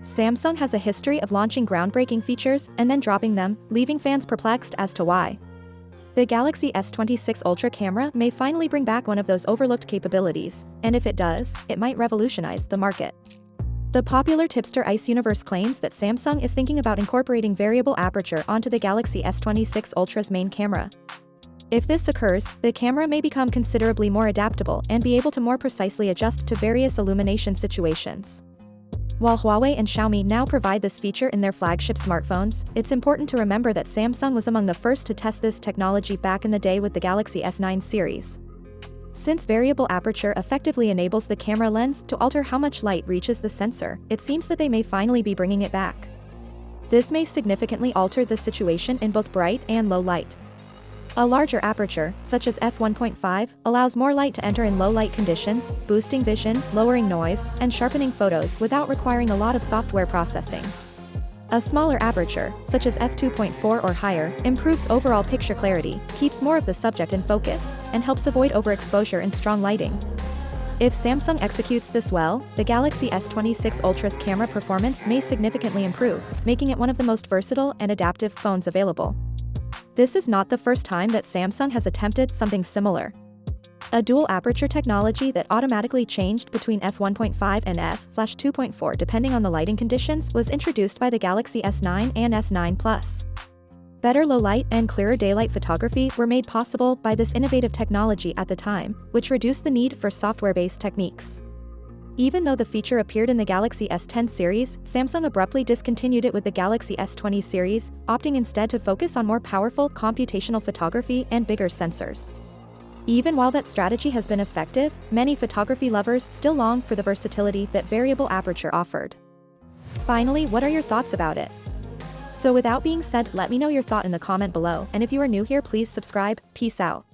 Samsung has a history of launching groundbreaking features and then dropping them, leaving fans perplexed as to why. The Galaxy S26 Ultra camera may finally bring back one of those overlooked capabilities, and if it does, it might revolutionize the market. The popular tipster Ice Universe claims that Samsung is thinking about incorporating variable aperture onto the Galaxy S26 Ultra's main camera. If this occurs, the camera may become considerably more adaptable and be able to more precisely adjust to various illumination situations. While Huawei and Xiaomi now provide this feature in their flagship smartphones, it's important to remember that Samsung was among the first to test this technology back in the day with the Galaxy S9 series. Since variable aperture effectively enables the camera lens to alter how much light reaches the sensor, it seems that they may finally be bringing it back. This may significantly alter the situation in both bright and low light. A larger aperture, such as f1.5, allows more light to enter in low-light conditions, boosting vision, lowering noise, and sharpening photos without requiring a lot of software processing. A smaller aperture, such as f2.4 or higher, improves overall picture clarity, keeps more of the subject in focus, and helps avoid overexposure in strong lighting. If Samsung executes this well, the Galaxy S26 Ultra's camera performance may significantly improve, making it one of the most versatile and adaptive phones available. This is not the first time that Samsung has attempted something similar. A dual aperture technology that automatically changed between f1.5 and f/2.4 depending on the lighting conditions was introduced by the Galaxy S9 and S9 Plus. Better low light and clearer daylight photography were made possible by this innovative technology at the time, which reduced the need for software-based techniques. Even though the feature appeared in the Galaxy S10 series, Samsung abruptly discontinued it with the Galaxy S20 series, opting instead to focus on more powerful computational photography and bigger sensors. Even while that strategy has been effective, many photography lovers still long for the versatility that variable aperture offered. Finally, what are your thoughts about it? So without being said, let me know your thought in the comment below, and if you are new here, please subscribe. Peace out.